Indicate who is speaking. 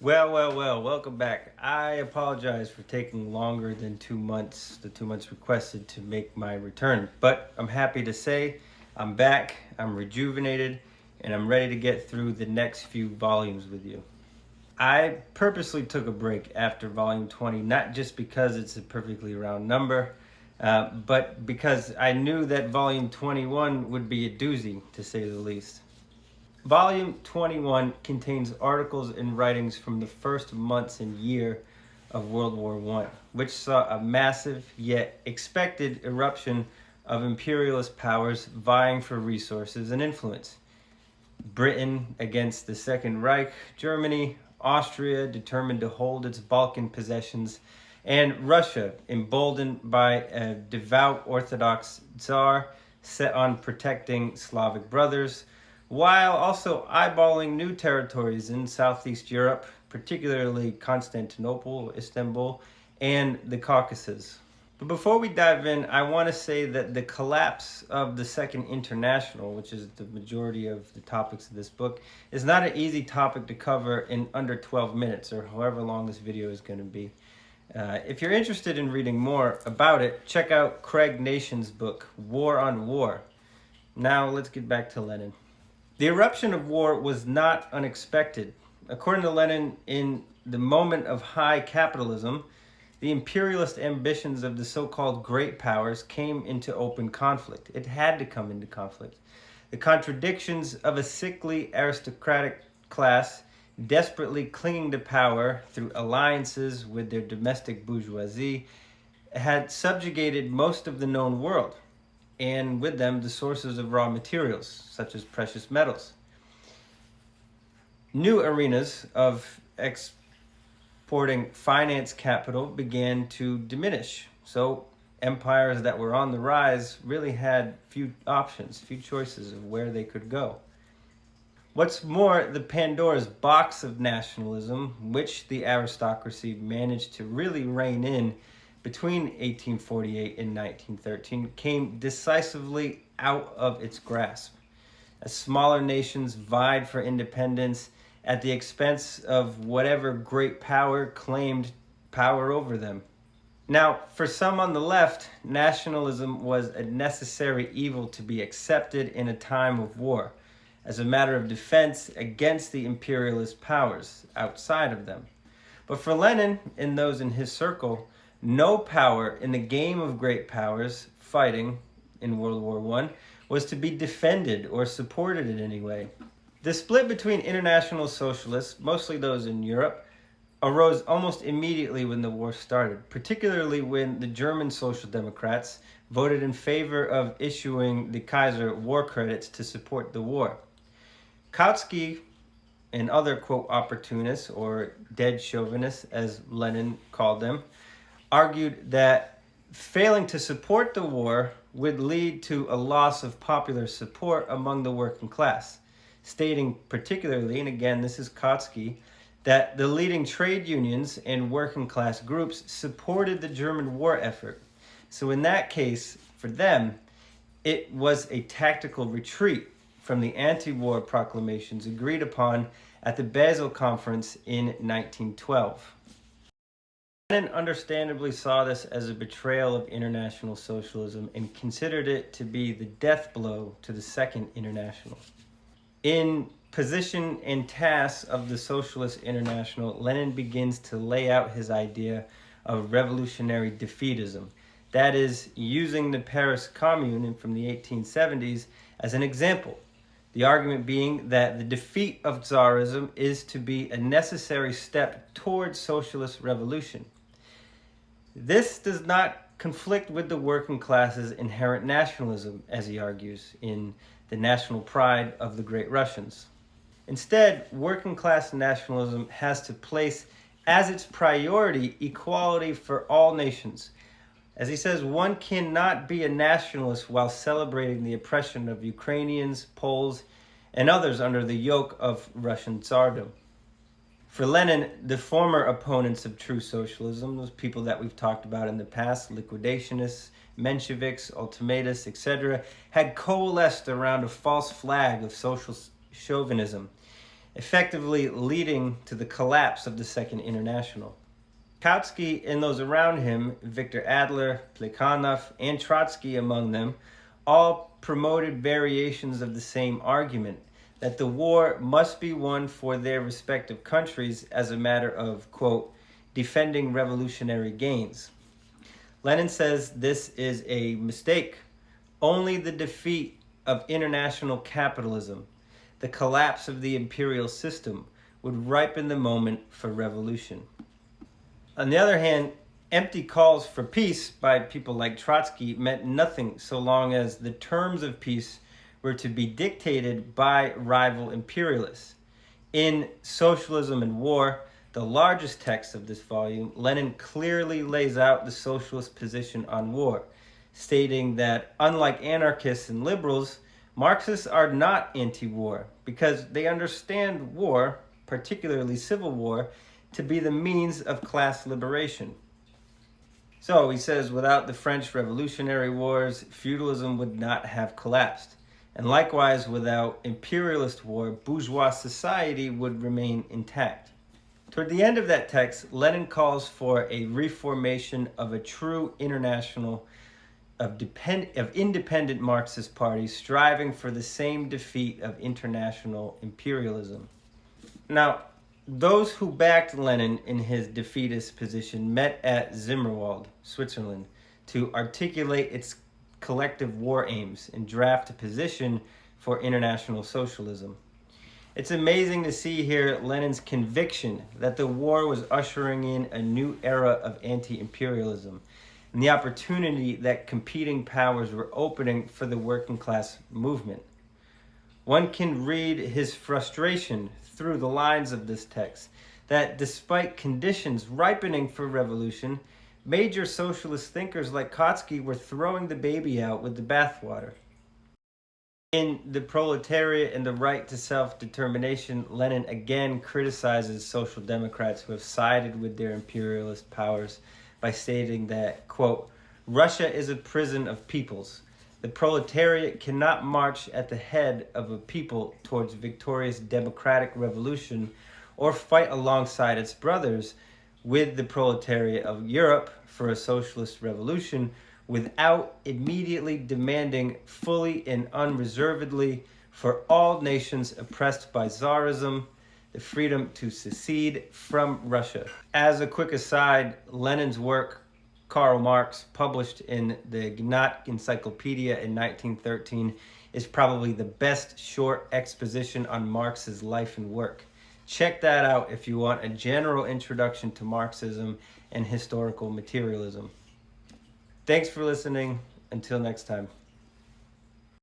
Speaker 1: Well, welcome back. I apologize for taking longer than 2 months, the 2 months requested to make my return. But I'm happy to say I'm back, I'm rejuvenated, and I'm ready to get through the next few volumes with you. I purposely took a break after volume 20, not just because it's a perfectly round number, but because I knew that volume 21 would be a doozy, to say the least. Volume 21 contains articles and writings from the first months and year of World War I, which saw a massive yet expected eruption of imperialist powers vying for resources and influence. Britain against the Second Reich, Germany, Austria determined to hold its Balkan possessions, and Russia, emboldened by a devout Orthodox Tsar set on protecting Slavic brothers, while also eyeballing new territories in Southeast Europe, particularly Constantinople, Istanbul, and the Caucasus. But before we dive in, I want to say that the collapse of the Second International, which is the majority of the topics of this book, is not an easy topic to cover in under 12 minutes, or however long this video is going to be. If you're interested in reading more about it, check out Craig Nation's book, War on War. Now let's get back to Lenin. The eruption of war was not unexpected. According to Lenin, in the moment of high capitalism, the imperialist ambitions of the so-called great powers came into open conflict. It had to come into conflict. The contradictions of a sickly aristocratic class desperately clinging to power through alliances with their domestic bourgeoisie had subjugated most of the known world, and with them the sources of raw materials, such as precious metals. New arenas of exporting finance capital began to diminish. So empires that were on the rise really had few options, few choices of where they could go. What's more, the Pandora's box of nationalism, which the aristocracy managed to really rein in between 1848 and 1913, came decisively out of its grasp, as smaller nations vied for independence at the expense of whatever great power claimed power over them. Now, for some on the left, nationalism was a necessary evil to be accepted in a time of war, as a matter of defense against the imperialist powers outside of them. But for Lenin and those in his circle, no power in the game of great powers fighting in World War I was to be defended or supported in any way. The split between international socialists, mostly those in Europe, arose almost immediately when the war started, particularly when the German Social Democrats voted in favor of issuing the Kaiser war credits to support the war. Kautsky and other, quote, opportunists, or dead chauvinists, as Lenin called them, argued that failing to support the war would lead to a loss of popular support among the working class, stating particularly, and again this is Kautsky, that the leading trade unions and working class groups supported the German war effort. So in that case, for them, it was a tactical retreat from the anti-war proclamations agreed upon at the Basel Conference in 1912. Lenin understandably saw this as a betrayal of international socialism and considered it to be the death blow to the Second International. In Position and Tasks of the Socialist International, Lenin begins to lay out his idea of revolutionary defeatism. That is, using the Paris Commune from the 1870s as an example. The argument being that the defeat of Tsarism is to be a necessary step towards socialist revolution. This does not conflict with the working class's inherent nationalism, as he argues, in The National Pride of the Great Russians. Instead, working class nationalism has to place as its priority equality for all nations. As he says, one cannot be a nationalist while celebrating the oppression of Ukrainians, Poles, and others under the yoke of Russian Tsardom. For Lenin, the former opponents of true socialism, those people that we've talked about in the past, liquidationists, Mensheviks, ultimatists, etc., had coalesced around a false flag of social chauvinism. effectively leading to the collapse of the Second International. Kautsky and those around him, Victor Adler, Plekhanov, and Trotsky among them, all promoted variations of the same argument, that the war must be won for their respective countries as a matter of, quote, defending revolutionary gains. Lenin says this is a mistake. Only the defeat of international capitalism, the collapse of the imperial system, would ripen the moment for revolution. On the other hand, empty calls for peace by people like Trotsky meant nothing so long as the terms of peace were to be dictated by rival imperialists. In Socialism and War, the largest text of this volume, Lenin clearly lays out the socialist position on war, stating that unlike anarchists and liberals, Marxists are not anti-war because they understand war, particularly civil war, to be the means of class liberation. So he says, without the French Revolutionary Wars, feudalism would not have collapsed. And likewise, without imperialist war, bourgeois society would remain intact. Toward the end of that text, Lenin calls for a reformation of a true international of independent Marxist parties striving for the same defeat of international imperialism. Now, those who backed Lenin in his defeatist position met at Zimmerwald, Switzerland, to articulate its collective war aims and draft a position for international socialism. It's amazing to see here Lenin's conviction that the war was ushering in a new era of anti-imperialism and the opportunity that competing powers were opening for the working class movement. One can read his frustration through the lines of this text, that despite conditions ripening for revolution, major socialist thinkers like Kautsky were throwing the baby out with the bathwater. In The Proletariat and the Right to Self-Determination, Lenin again criticizes social democrats who have sided with their imperialist powers by stating that, quote, Russia is a prison of peoples. The proletariat cannot march at the head of a people towards victorious democratic revolution or fight alongside its brothers with the proletariat of Europe for a socialist revolution without immediately demanding fully and unreservedly for all nations oppressed by Tsarism the freedom to secede from Russia. As a quick aside, Lenin's work, Karl Marx, published in the Gnat Encyclopedia in 1913, is probably the best short exposition on Marx's life and work. Check that out if you want a general introduction to Marxism and historical materialism. Thanks for listening. Until next time.